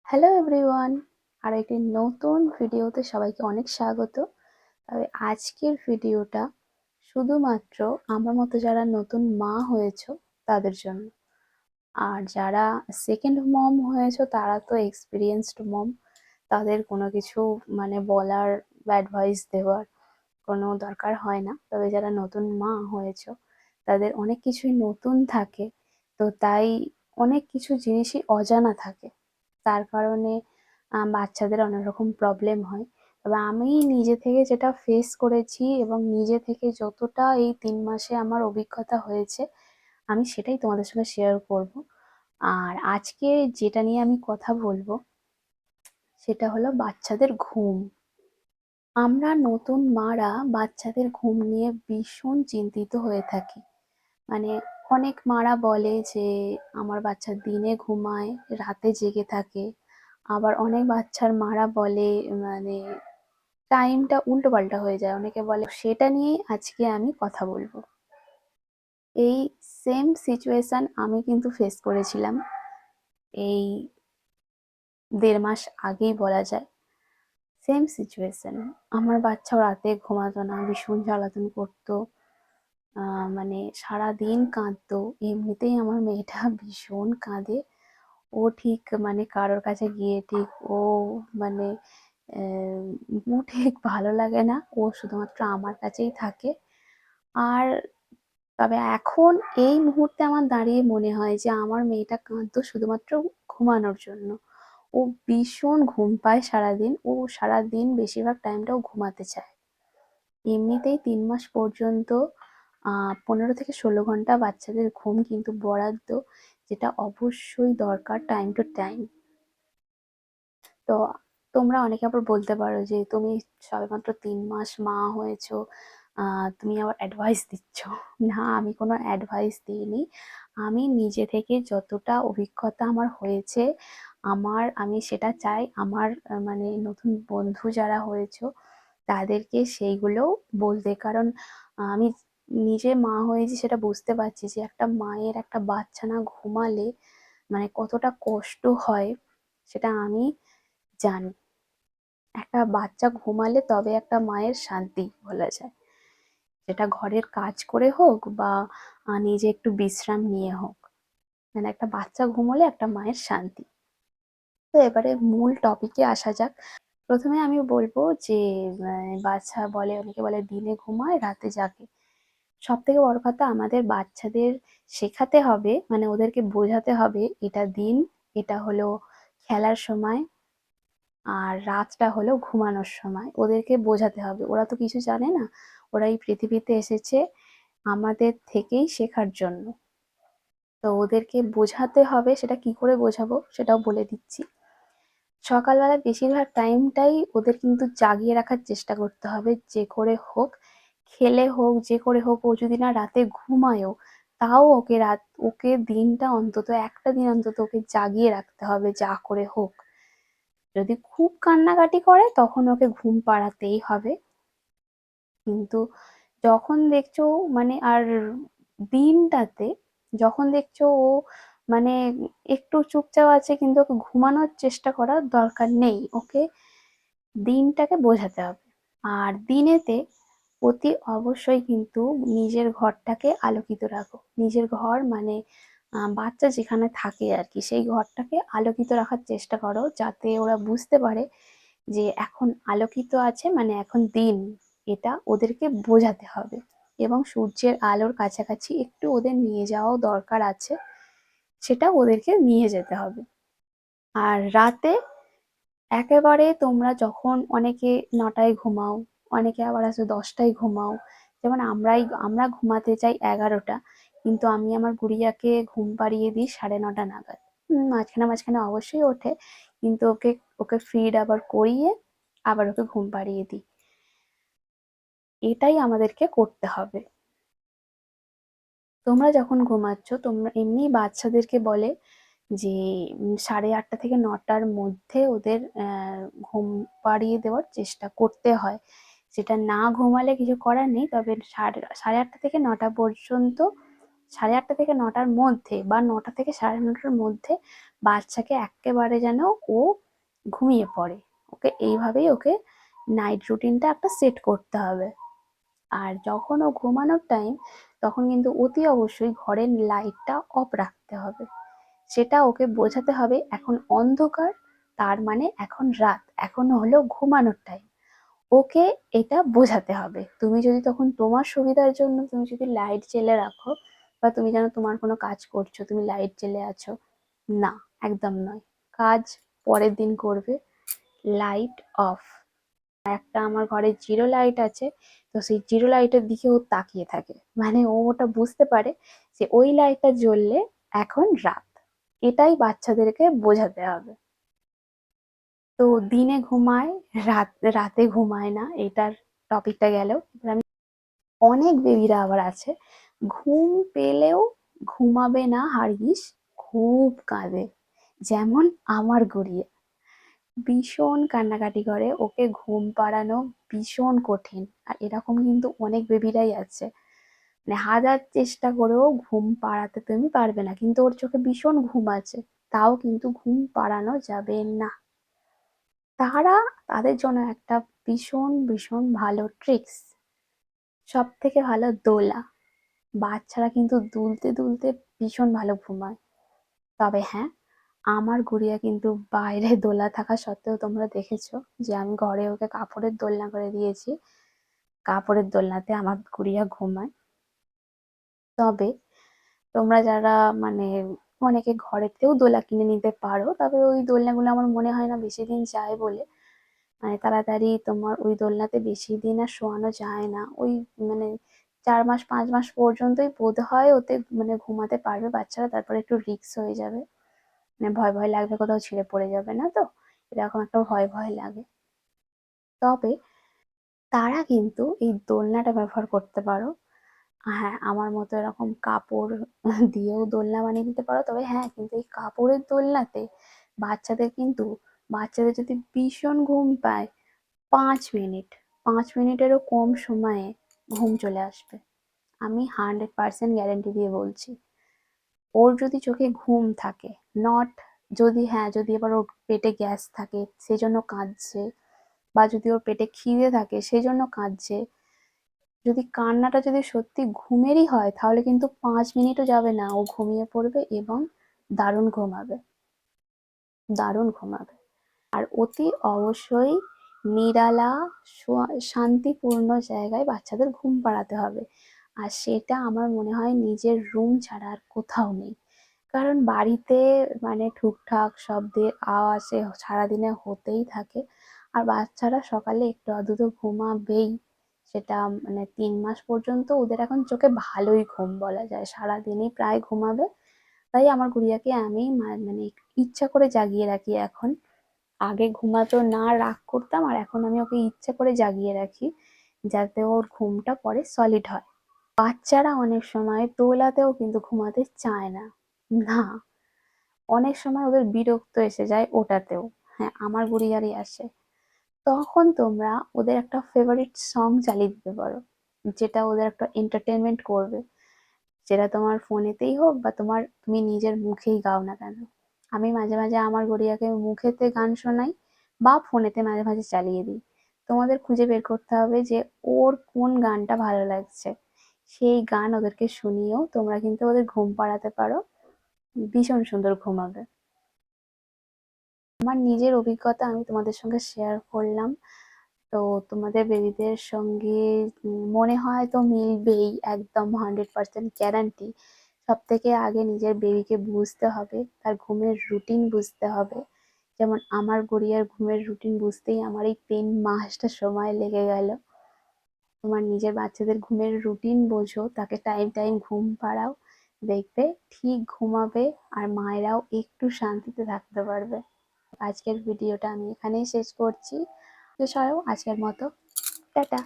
Hello everyone, আর একটি নতুন ভিডিওতে সবাইকে অনেক স্বাগত। তবে আজকের ভিডিওটা শুধুমাত্র আমার মতো যারা নতুন মা হয়েছো তাদের জন্য। আর যারা সেকেন্ড মম হয়েছো তারা তো এক্সপিরিয়েন্সড মম, তাদের কোনো কিছু বলার বা অ্যাডভাইস দেওয়ার কোনো দরকার হয় না। তবে যারা নতুন মা হয়েছো তাদের অনেক কিছুই নতুন থাকে, তো তাই অনেক কিছু জিনিসই অজানা থাকে। তার কারণে বাচ্চাদের অনেক রকম প্রবলেম হয়। তবে আমি নিজে থেকে যেটা ফেস করেছি এবং নিজে থেকে যতটা এই 3 মাসে আমার অভিজ্ঞতা হয়েছে আমি সেটাই তোমাদের সঙ্গে শেয়ার করব। আর আজকে যেটা নিয়ে আমি কথা বলবো সেটা হলো বাচ্চাদের ঘুম। আমরা নতুন মারা বাচ্চাদের ঘুম নিয়ে ভীষণ চিন্তিত হয়ে থাকি। মানে অনেক মারা বলে যে আমার বাচ্চা দিনে ঘুমায়, রাতে জেগে থাকে। আবার অনেক বাচ্চার মারা বলে মানে টাইমটা উল্টো পাল্টা হয়ে যায়, অনেকে বলে। সেটা নিয়েই আজকে আমি কথা বলবো। এই সেম সিচুয়েশন আমি কিন্তু ফেস করেছিলাম এই 1.5 মাস আগেই বলা যায়। সেম সিচুয়েশন, আমার বাচ্চাও রাতে ঘুমাতো না, ভীষণ জ্বালাতন করতো। সারাদিন কাঁদতো। এমনিতেই আমার মেয়েটা ভীষণ কাঁদে। ও ঠিক কারোর কাছে গিয়ে ঠিক ও মানে ও ঠিক ভালো লাগে না, ও শুধুমাত্র আমার কাছেই থাকে। আর তবে এখন এই মুহূর্তে আমার দাঁড়িয়ে মনে হয় যে আমার মেয়েটা কাঁদতো শুধুমাত্র ঘুমানোর জন্য। ও ভীষণ ঘুম পায় সারাদিন, ও সারাদিন বেশিরভাগ টাইমটাও ঘুমাতে চায়। এমনিতেই 3 মাস পর্যন্ত 15 থেকে 16 ঘন্টা বাচ্চাদের ঘুম কিন্তু বরাদ্দ, যেটা অবশ্যই দরকার টাইম টু টাইম। তো তোমরা অনেকে আবার বলতে পারো যে তুমি সবেমাত্র 3 মাস মা হয়েছো, তুমি আবার অ্যাডভাইস দিচ্ছ। না, আমি কোনো অ্যাডভাইস দিইনি। আমি নিজে থেকে যতটা অভিজ্ঞতা আমার হয়েছে, আমি সেটা চাই আমার নতুন বন্ধু যারা হয়েছো তাদেরকে সেইগুলো বলতে। কারণ আমি নিজে মা হয়েছি, সেটা বুঝতে পারছি যে একটা মায়ের একটা বাচ্চা না ঘুমালে কতটা কষ্ট হয় সেটা আমি জানি। একটা বাচ্চা ঘুমালে তবে একটা মায়ের শান্তি বলা যায়, সেটা ঘরের কাজ করে হোক বা নিজে একটু বিশ্রাম নিয়ে হোক। একটা বাচ্চা ঘুমোলে একটা মায়ের শান্তি। তো এবারে মূল টপিকে আসা যাক। প্রথমে আমি বলবো যে বাচ্চা বলে, অনেকে বলে দিনে ঘুমায় রাতে জাগে। সব থেকে বড় কথা, আমাদের বাচ্চাদের শেখাতে হবে, ওদেরকে বোঝাতে হবে এটা দিন, এটা হলো খেলার সময়, আর রাতটা হলো ঘুমানোর সময়। ওদেরকে বোঝাতে হবে, ওরা তো কিছু জানে না। ওরা এই পৃথিবীতে এসেছে আমাদের থেকেই শেখার জন্য। তো ওদেরকে বোঝাতে হবে, সেটা কি করে বোঝাবো সেটাও বলে দিচ্ছি। সকালবেলা বেশিরভাগ টাইমটাই ওদের কিন্তু জাগিয়ে রাখার চেষ্টা করতে হবে, যে করে হোক, খেলে হোক, যে করে হোক। ও যদি না রাতে ঘুমায়ও, তাও ওকে দিনটা অন্তত একটা দিন অন্তত ওকে জাগিয়ে রাখতে হবে যা করে হোক। যদি খুব কান্নাকাটি করে তখন ওকে ঘুম পাড়াতেই হবে। কিন্তু যখন দেখছো আর দিনটাতে যখন দেখছো ও মানে একটু চুপচাপ আছে, কিন্তু ওকে ঘুমানোর চেষ্টা করার দরকার নেই, ওকে দিনটাকে বোঝাতে হবে। আর দিনেতে অতি অবশ্যই কিন্তু নিজের ঘরটাকে আলোকিত রাখো। নিজের ঘর বাচ্চা যেখানে থাকে আর কি, সেই ঘরটাকে আলোকিত রাখার চেষ্টা করো, যাতে ওরা বুঝতে পারে যে এখন আলোকিত আছে, এখন দিন। এটা ওদেরকে বোঝাতে হবে। এবং সূর্যের আলোর কাছাকাছি একটু ওদের নিয়ে যাওয়াও দরকার আছে, সেটা ওদেরকে নিয়ে যেতে হবে। আর রাতে একেবারে তোমরা যখন অনেকে 9টায় ঘুমাও, অনেকে আবার আছে 10টায় ঘুমাও। যেমন আমরা ঘুমাতে চাই 11টা, কিন্তু আমি আমার গুড়িয়াকে ঘুম পাড়িয়ে দিই 9:30 নাগাদ। মাঝখানে মাঝখানে অবশ্যই ওঠে, কিন্তু ওকে ওকে ফিড আবার করিয়ে আবার ওকে ঘুম পাড়িয়ে দিই। এটাই আমাদেরকে করতে হবে। তোমরা যখন ঘুমাচ্ছ, তোমরা এমনি বাচ্চাদেরকে বলে যে 8:30 থেকে 9টার মধ্যে ওদের ঘুম পাড়িয়ে দেওয়ার চেষ্টা করতে হয়। সেটা না ঘুমালে কিছু করার নেই, তবে 8:30 থেকে 9টা পর্যন্ত 8:30 থেকে 9টার মধ্যে বা 9টা থেকে 9:30টার মধ্যে বাচ্চাকে একেবারে যেন ও ঘুমিয়ে পড়ে। ওকে এইভাবেই ওকে নাইট রুটিনটা একটা সেট করতে হবে। আর যখন ও ঘুমানোর টাইম, তখন কিন্তু অতি অবশ্যই ঘরের লাইটটা অফ রাখতে হবে। সেটা ওকে বোঝাতে হবে এখন অন্ধকার, তার মানে এখন রাত, এখন হলো ঘুমানোর টাইম। ওকে এটা বোঝাতে হবে। তুমি যদি তখন তোমার সুবিধার জন্য তুমি যদি লাইট জ্বেলে রাখো, বা তুমি যেন তোমার কোনো কাজ করছো তুমি লাইট জ্বেলে আছো, না, একদম নয়। কাজ পরের দিন করবে, লাইট অফ। একটা আমার ঘরে জিরো লাইট আছে, তো সেই জিরো লাইটের দিকে ও তাকিয়ে থাকে, মানে ও ওটা বুঝতে পারে যে ওই লাইটটা জ্বললে এখন রাত। এটাই বাচ্চাদেরকে বোঝাতে হবে। তো দিনে ঘুমায়, রাতে ঘুমায় না, এটার টপিকটা গেল। এবার আমি, অনেক বেবিরা আবার আছে ঘুম পেলেও ঘুমাবে না হারগিস, খুব কাঁদে, যেমন আমার গড়িয়ে ভীষণ কান্নাকাটি করে, ওকে ঘুম পাড়ানো ভীষণ কঠিন। আর এরকম কিন্তু অনেক বেবিরাই আছে, মানে হাজার চেষ্টা করেও ঘুম পাড়াতে তুমি পারবে না, কিন্তু ওর চোখে ভীষণ ঘুম আছে, তাও কিন্তু ঘুম পাড়ানো যাবে না। তাদের জন্য একটা ভীষণ ভীষণ ভালো ট্রিক্স, সব থেকে ভালো দোলা। বাচ্চারা কিন্তু দুলতে দুলতে ভীষণ ভালো ঘুমায়। তবে হ্যাঁ, আমার গুড়িয়া কিন্তু বাইরে দোলা থাকা সত্ত্বেও তোমরা দেখেছো যে আমি ঘরে ওকে কাপড়ের দোলনা করে দিয়েছি, কাপড়ের দোলনাতে আমার গুড়িয়া ঘুমায়। তবে তোমরা যারা মানে অনেকে ঘরেতেও দোলা কিনে নিতে পারো, তবে ওই দোলনাগুলো আমার মনে হয় না বেশি দিন যায় বলে, মানে তাড়াতাড়ি তোমার ওই দোলনাতে বেশি দিন আর শোয়ানো যায় না। ওই মানে 4 মাস 5 মাস পর্যন্তই বোধ হয় ওতে মানে ঘুমাতে পারবে বাচ্চারা, তারপরে একটু রিস্ক হয়ে যাবে, মানে ভয় ভয় লাগবে কোথাও ছিঁড়ে পড়ে যাবে না, তো এরকম একটা ভয় ভয় লাগে। তবে তারা কিন্তু এই দোলনাটা ব্যবহার করতে পারো। হ্যাঁ, আমার মতো এরকম কাপড় দিয়েও দোলনা বানিয়ে দিতে পারো। তবে হ্যাঁ, কিন্তু এই কাপড়ের দোলনাতে বাচ্চাদের কিন্তু, বাচ্চাদের যদি ভীষণ ঘুম পায়, 5 মিনিট, 5 মিনিটেরও কম সময়ে ঘুম চলে আসবে। আমি 100% গ্যারেন্টি দিয়ে বলছি। ওর যদি চোখে ঘুম থাকে, নট, যদি হ্যাঁ যদি এবার ওর পেটে গ্যাস থাকে সেজন্য কাঁদছে, বা যদি ওর পেটে খিদে থাকে সেই জন্য কাঁদছে, যদি কান্নাটা যদি সত্যি ঘুমেরই হয়, তাহলে কিন্তু 5 মিনিটও যাবে না, ও ঘুমিয়ে পড়বে এবং দারুণ ঘুমাবে, দারুণ ঘুমাবে। আর অতি অবশ্যই নিরালা শান্তিপূর্ণ জায়গায় বাচ্চাদের ঘুম পাড়াতে হবে। আর সেটা আমার মনে হয় নিজের রুম ছাড়া আর কোথাও নেই। কারণ বাড়িতে মানে টুকটাক শব্দের আওয়াজে সারাদিনে হতেই থাকে, আর বাচ্চারা সকালে একটু আধটু তো ঘুমাবেই। সেটা মানে 3 মাস পর্যন্ত ওদের এখন চোখে ভালোই ঘুম বলা যায়, সারাদিনই প্রায় ঘুমাবে। তাই আমার গুড়িয়াকে আমি মানে ইচ্ছা করে জাগিয়ে রাখি এখন। আগে ঘুমাতো না, রাগ করতাম, আর এখন আমি ওকে ইচ্ছা করে জাগিয়ে রাখি যাতে ওর ঘুমটা পরে সলিড হয়। বাচ্চারা অনেক সময় দোলাতেও কিন্তু ঘুমাতে চায় না, না, অনেক সময় ওদের বিরক্ত এসে যায় ওটাতেও। হ্যাঁ, আমার গুড়িয়ারই আসে। তখন তোমরা ওদের একটা ফেভারিট সং চালিয়ে দিতে পারো, যেটা ওদের একটা এন্টারটেনমেন্ট করবে, যেটা তোমার ফোনেতেই হোক বা তুমি নিজের মুখেই গাও না কেন। আমি মাঝে মাঝে আমার গড়িয়াকে মুখেতে গান শোনাই, বা ফোনেতে মাঝে মাঝে চালিয়ে দিই। তোমাদের খুঁজে বের করতে হবে যে ওর কোন গানটা ভালো লাগছে, সেই গান ওদেরকে শুনিয়েও তোমরা কিন্তু ওদের ঘুম পাড়াতে পারো, ভীষণ সুন্দর ঘুমাবে। আমার নিজের অভিজ্ঞতা আমি তোমাদের সঙ্গে শেয়ার করলাম। তো তোমাদের বেবিদের সঙ্গে মনে হয় তো মিলবেই, একদম 100% গ্যারান্টি। সব থেকে আগে নিজের বেবিকে বুঝতে হবে, তার ঘুমের রুটিন বুঝতে হবে। যেমন আমার গড়িয়ার ঘুমের রুটিন বুঝতেই আমার এই 3 মাসটা সময় লেগে গেল। তোমার নিজের বাচ্চাদের ঘুমের রুটিন বোঝো, তাকে টাইম টাইম ঘুম পাড়াও, দেখবে ঠিক ঘুমাবে, আর মায়েরাও একটু শান্তিতে থাকতে পারবে। আজকের ভিডিওটা আমি এখানেই শেষ করছি। তো সবাই আজকের মতো টাটা।